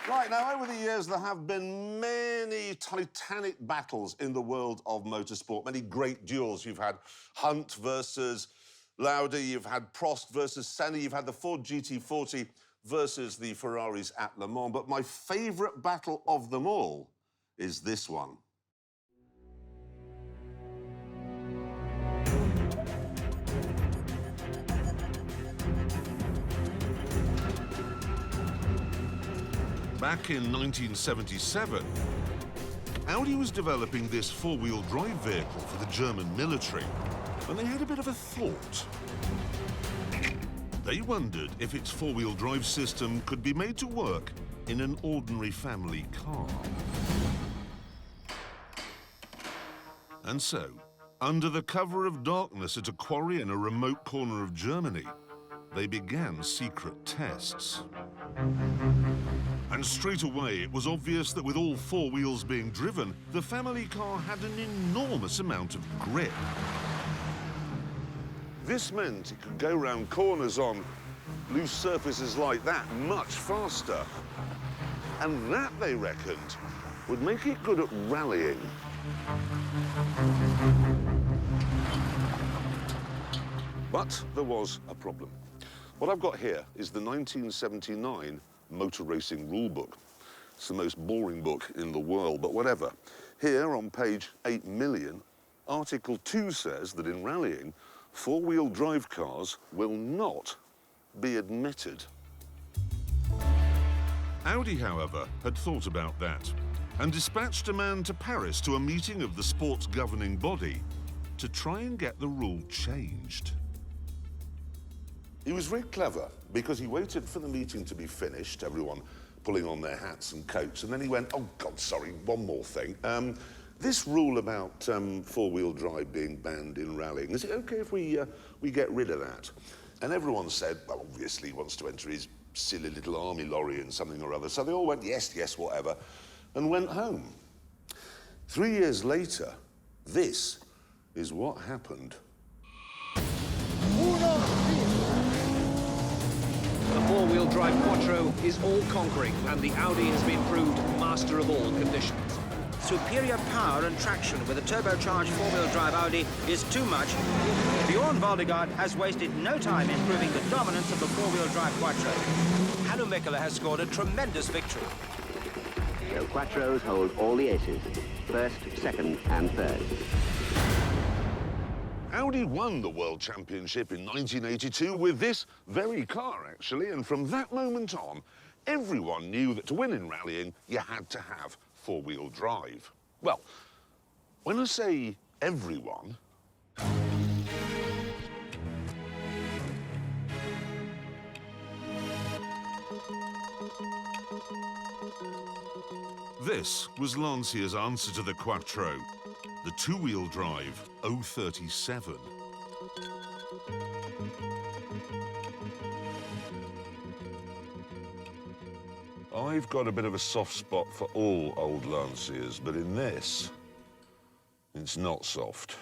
Right, now, over the years, there have been many titanic battles in the world of motorsport, many great duels. You've had Hunt versus Lauda, you've had Prost versus Senna, you've had the Ford GT40 versus the Ferraris at Le Mans, but my favourite battle of them all is this one. Back in 1977, Audi was developing this four-wheel drive vehicle for the German military, and they had a bit of a thought. They wondered if its four-wheel drive system could be made to work in an ordinary family car. And so, under the cover of darkness at a quarry in a remote corner of Germany, they began secret tests. And straight away, it was obvious that with all four wheels being driven, the family car had an enormous amount of grip. This meant it could go round corners on loose surfaces like that much faster. And that, they reckoned, would make it good at rallying. But there was a problem. What I've got here is the 1979 Motor Racing Rule Book. It's the most boring book in the world, but whatever. Here, on page 8 million, Article 2 says that in rallying, four-wheel drive cars will not be admitted. Audi, however, had thought about that and dispatched a man to Paris to a meeting of the sport's governing body to try and get the rule changed. He was very clever because he waited for the meeting to be finished, everyone pulling on their hats and coats, and then he went, oh, God, sorry, one more thing. This rule about four-wheel drive being banned in rallying, is it OK if we get rid of that? And everyone said, well, obviously he wants to enter his silly little army lorry and something or other. So they all went, yes, yes, whatever, and went home. 3 years later, this is what happened. The four-wheel drive Quattro is all-conquering, and the Audi has been proved master of all conditions. Superior power and traction with a turbocharged four-wheel drive Audi is too much. Bjorn Valdegaard has wasted no time in proving the dominance of the four-wheel drive Quattro. Hannu Mikkola has scored a tremendous victory. So Quattros hold all the aces, first, second and third. Audi won the World Championship in 1982 with this very car, actually, and from that moment on, everyone knew that to win in rallying, you had to have four-wheel drive. Well, when I say everyone, this was Lancia's answer to the Quattro, the two-wheel drive 037. I've got a bit of a soft spot for all old Lancias, but in this, it's not soft.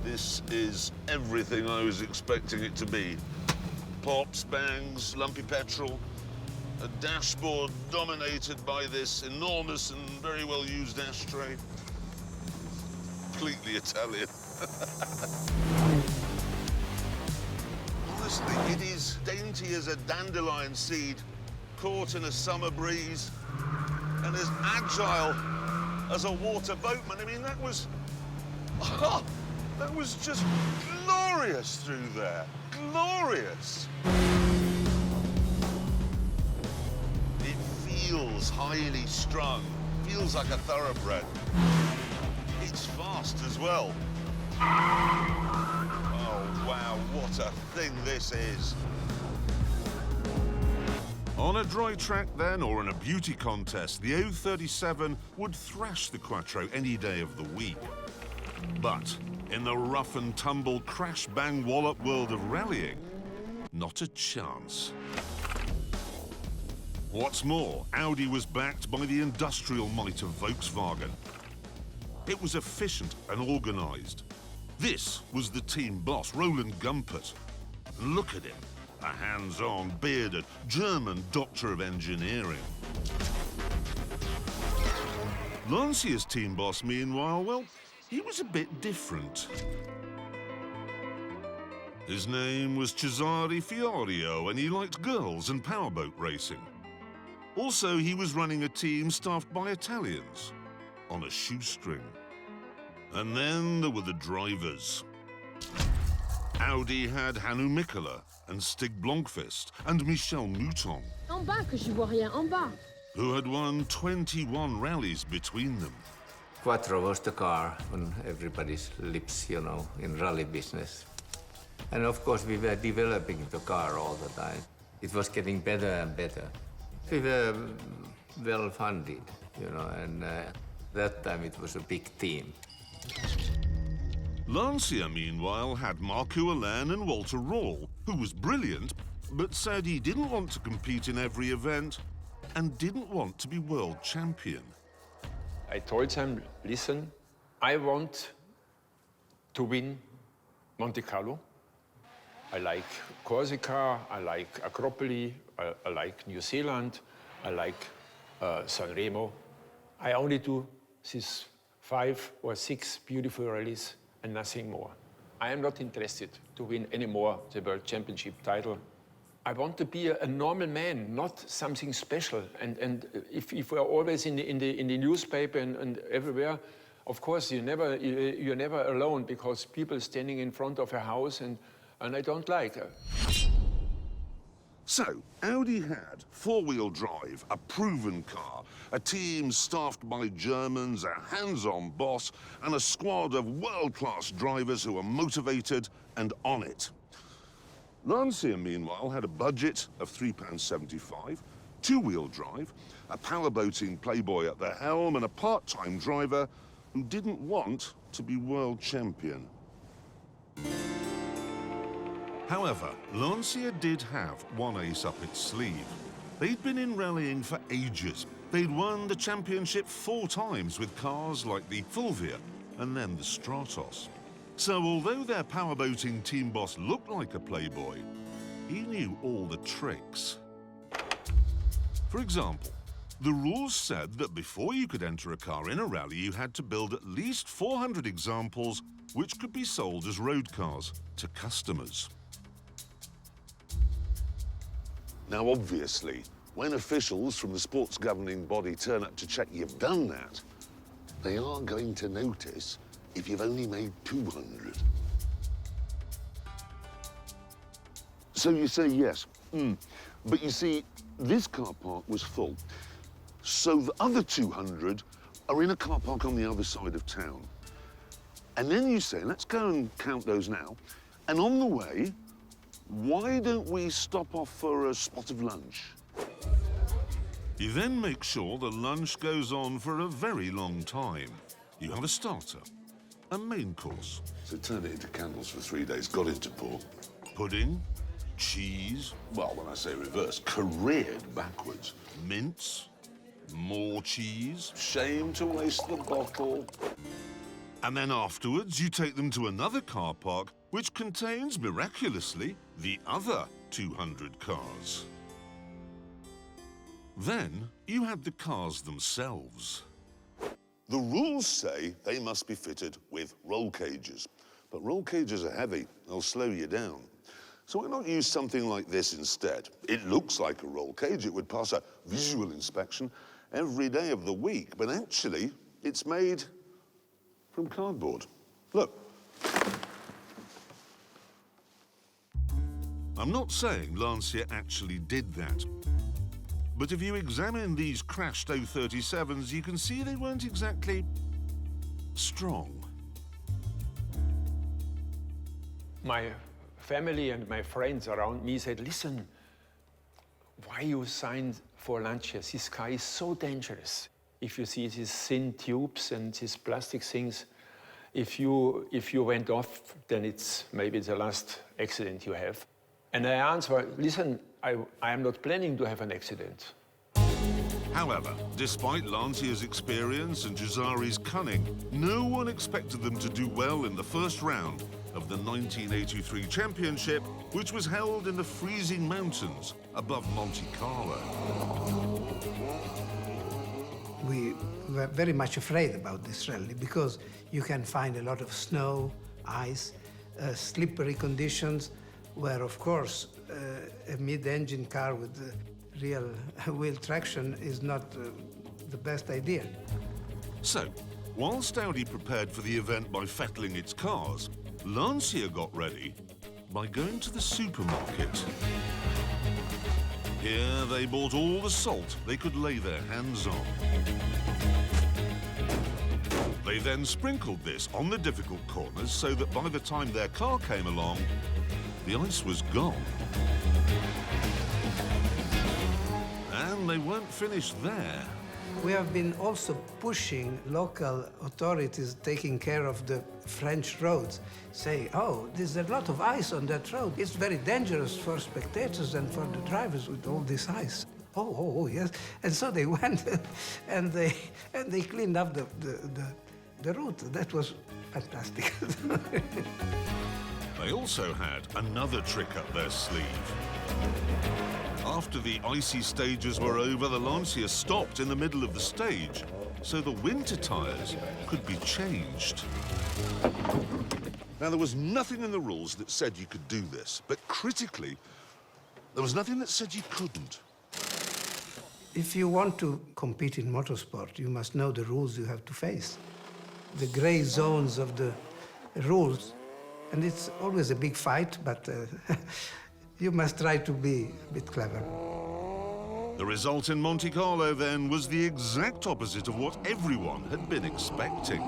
This is everything I was expecting it to be. Pops, bangs, lumpy petrol, a dashboard dominated by this enormous and very well-used ashtray. Completely Italian. Honestly, it is dainty as a dandelion seed caught in a summer breeze and as agile as a water boatman. I mean, that was... Oh, that was just glorious through there. Glorious. Feels highly strung, feels like a thoroughbred. It's fast as well. Oh, wow, what a thing this is. On a dry track then, or in a beauty contest, the 037 would thrash the Quattro any day of the week. But in the rough and tumble crash-bang-wallop world of rallying, not a chance. What's more, Audi was backed by the industrial might of Volkswagen. It was efficient and organised. This was the team boss, Roland Gumpert. And look at him, a hands-on, bearded German doctor of engineering. Lancia's team boss, meanwhile, well, he was a bit different. His name was Cesare Fiorio, and he liked girls and powerboat racing. Also, he was running a team staffed by Italians, on a shoestring. And then there were the drivers. Audi had Hannu Mikkola and Stig Blomqvist and Michel Mouton, En bas que je vois rien, en bas. who had won 21 rallies between them. Quattro was the car on everybody's lips, you know, in rally business. And of course, we were developing the car all the time. It was getting better and better. We were well funded, you know, and that time it was a big team. Lancia, meanwhile, had Marco Alain and Walter Rall, who was brilliant, but said he didn't want to compete in every event and didn't want to be world champion. I told them, listen, I want to win Monte Carlo. I like Corsica, I like Acropoli, I like New Zealand, I like Sanremo. I only do these 5 or 6 beautiful rallies and nothing more. I am not interested to win any more the World Championship title. I want to be a normal man, not something special. And if we're always in the newspaper and everywhere, of course you're never alone because people standing in front of a house and I don't like her. So, Audi had four-wheel drive, a proven car, a team staffed by Germans, a hands-on boss, and a squad of world-class drivers who were motivated and on it. Lancia, meanwhile, had a budget of £3.75, two-wheel drive, a powerboating playboy at the helm, and a part-time driver who didn't want to be world champion. However, Lancia did have one ace up its sleeve. They'd been in rallying for ages. They'd won the championship 4 times with cars like the Fulvia and then the Stratos. So although their powerboating team boss looked like a playboy, he knew all the tricks. For example, the rules said that before you could enter a car in a rally, you had to build at least 400 examples which could be sold as road cars to customers. Now, obviously, when officials from the sports governing body turn up to check you've done that, they are going to notice if you've only made 200. So you say yes. But you see, this car park was full. So the other 200 are in a car park on the other side of town. And then you say, let's go and count those now. And on the way, why don't we stop off for a spot of lunch? You then make sure the lunch goes on for a very long time. You have a starter, a main course. So turned it into candles for 3 days, got into port. Pudding, cheese, Well, when I say reverse, careered backwards. mince, more cheese. Shame to waste the bottle. And then afterwards, you take them to another car park, which contains, miraculously, the other 200 cars. Then you had the cars themselves. The rules say they must be fitted with roll cages. But roll cages are heavy, they'll slow you down. So why not use something like this instead? It looks like a roll cage, it would pass a visual inspection every day of the week, but actually, it's made from cardboard. Look. I'm not saying Lancia actually did that. But if you examine these crashed 037s, you can see they weren't exactly strong. My family and my friends around me said, listen, why you signed for Lancia? This car is so dangerous. If you see these thin tubes and these plastic things, if you went off, then it's maybe the last accident you have. And I answered, listen, I am not planning to have an accident. However, despite Lancia's experience and Jazari's cunning, no one expected them to do well in the first round of the 1983 championship, which was held in the freezing mountains above Monte Carlo. We were very much afraid about this rally because you can find a lot of snow, ice, slippery conditions, where, of course, a mid-engine car with real wheel traction is not the best idea. So, whilst Audi prepared for the event by fettling its cars, Lancia got ready by going to the supermarket. Here they bought all the salt they could lay their hands on. They then sprinkled this on the difficult corners so that by the time their car came along, the ice was gone. And they weren't finished there. We have been also pushing local authorities taking care of the French roads, say, oh, there's a lot of ice on that road. It's very dangerous for spectators and for the drivers with all this ice. Oh, yes. And so they went and they cleaned up the route. That was fantastic. They also had another trick up their sleeve. After the icy stages were over, the Lancia stopped in the middle of the stage so the winter tyres could be changed. Now, there was nothing in the rules that said you could do this, but critically, there was nothing that said you couldn't. If you want to compete in motorsport, you must know the rules you have to face, the gray zones of the rules. And it's always a big fight, but you must try to be a bit clever. The result in Monte Carlo, then, was the exact opposite of what everyone had been expecting.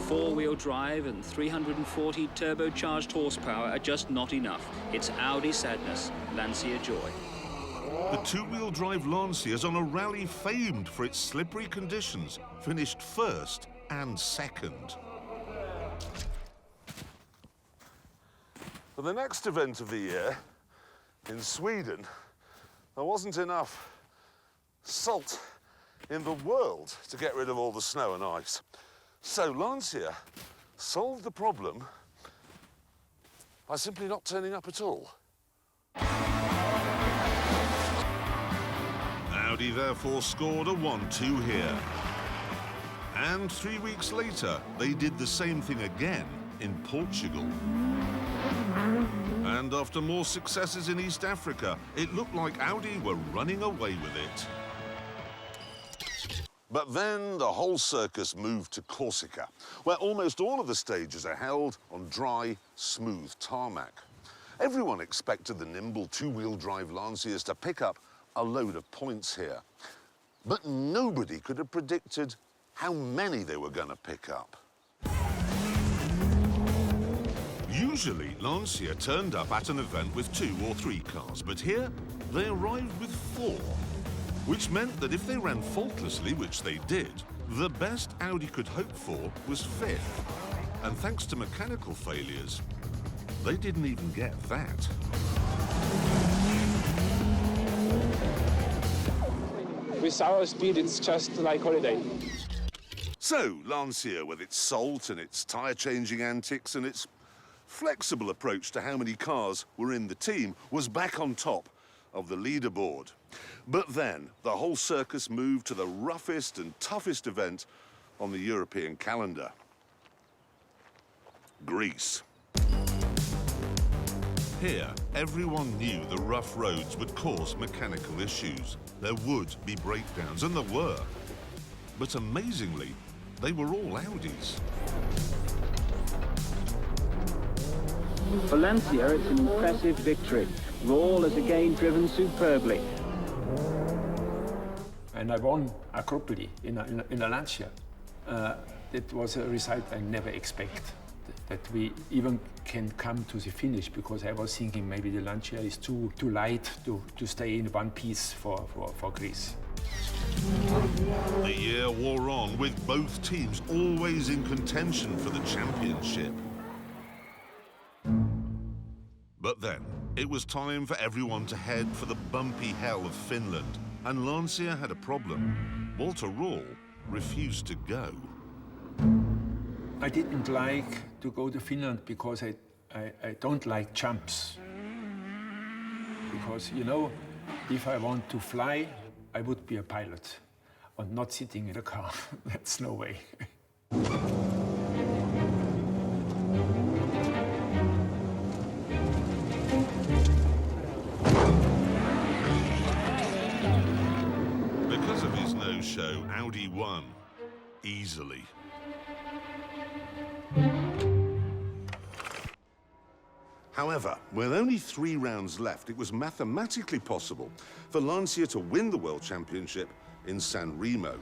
Four-wheel drive and 340 turbocharged horsepower are just not enough. It's Audi sadness, Lancia joy. The two-wheel drive Lancias, on a rally famed for its slippery conditions, finished first and second. For the next event of the year, in Sweden, there wasn't enough salt in the world to get rid of all the snow and ice. So Lancia solved the problem by simply not turning up at all. Audi therefore scored a 1-2 here. And 3 weeks later, they did the same thing again in Portugal. And after more successes in East Africa, it looked like Audi were running away with it. But then the whole circus moved to Corsica, where almost all of the stages are held on dry, smooth tarmac. Everyone expected the nimble two-wheel drive Lancias to pick up a load of points here. But nobody could have predicted how many they were going to pick up. Usually, Lancia turned up at an event with 2 or 3 cars, but here they arrived with 4, which meant that if they ran faultlessly, which they did, the best Audi could hope for was 5th. And thanks to mechanical failures, they didn't even get that. With our speed, it's just like holiday. So, Lancia, with its salt and its tyre-changing antics and its flexible approach to how many cars were in the team, was back on top of the leaderboard. But then, the whole circus moved to the roughest and toughest event on the European calendar. Greece. Here, everyone knew the rough roads would cause mechanical issues. There would be breakdowns, and there were. But amazingly, they were all Audis. For Lancia, it's an impressive victory. Rawl has again driven superbly. And I won Acropoli in a Lancia. It was a result I never expected, that we even can come to the finish, because I was thinking maybe the Lancia is too light to stay in one piece for Greece. The year wore on, with both teams always in contention for the championship. But then, It was time for everyone to head for the bumpy hell of Finland, and Lancia had a problem. Walter Röhrl refused to go. I didn't like to go to Finland because I don't like jumps. Because, you know, if I want to fly, I would be a pilot and not sitting in a car. That's no way. Because of his no-show, Audi won easily. However, with only 3 rounds left, it was mathematically possible for Lancia to win the World Championship in San Remo.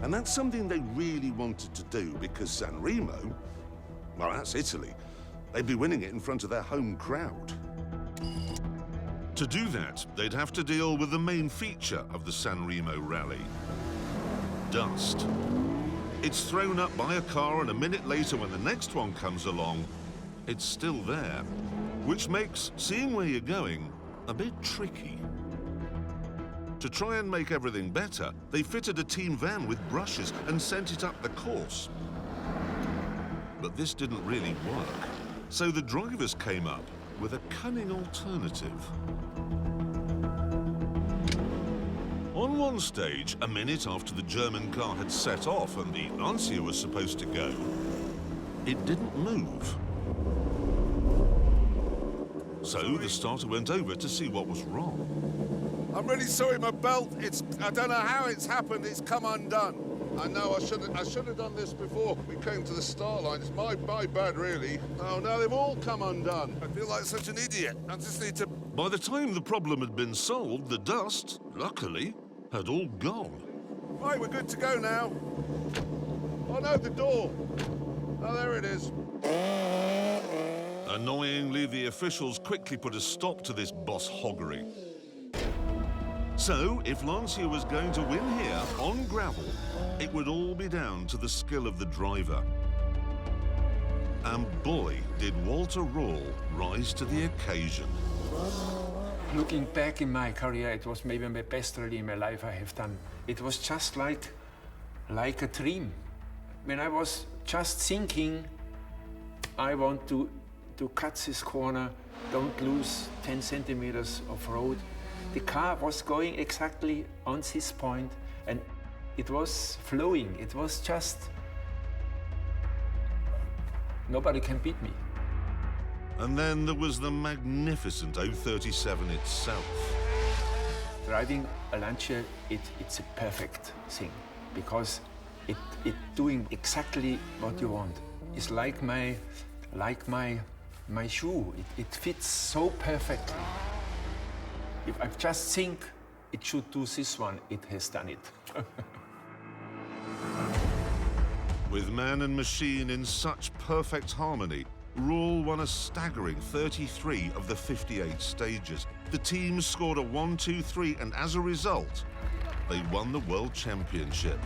And that's something they really wanted to do because San Remo, well, that's Italy. They'd be winning it in front of their home crowd. To do that, they'd have to deal with the main feature of the San Remo rally: dust. It's thrown up by a car, and a minute later, when the next one comes along, it's still there, which makes seeing where you're going a bit tricky. To try and make everything better, they fitted a team van with brushes and sent it up the course. But this didn't really work, so the drivers came up with a cunning alternative. On one stage, a minute after the German car had set off and the Lancia was supposed to go, it didn't move. So the starter went over to see what was wrong. I'm really sorry, my belt. I don't know how it's happened. It's come undone. I know, I should have done this before we came to the start line. It's my bad, really. Oh, no, they've all come undone. I feel like such an idiot. I just need to... By the time the problem had been solved, the dust, luckily, had all gone. Right, we're good to go now. Oh, no, the door. Oh, there it is. Annoyingly, the officials quickly put a stop to this boss hoggery. So, if Lancia was going to win here, on gravel, it would all be down to the skill of the driver. And boy, did Walter Röhrl rise to the occasion. Looking back in my career, it was maybe my best rally in my life I have done. It was just like a dream. When I was just thinking, I want to cut this corner, don't lose 10 centimeters of road. The car was going exactly on this point, and it was flowing. It was just... Nobody can beat me. And then there was the magnificent 037 itself. Driving a Lancia, it's a perfect thing, because it doing exactly what you want. It's like my shoe. It fits so perfectly. If I just think it should do this one, it has done it. With man and machine in such perfect harmony, Röhrl won a staggering 33 of the 58 stages. The teams scored a 1, 2, 3, and as a result, they won the World Championship.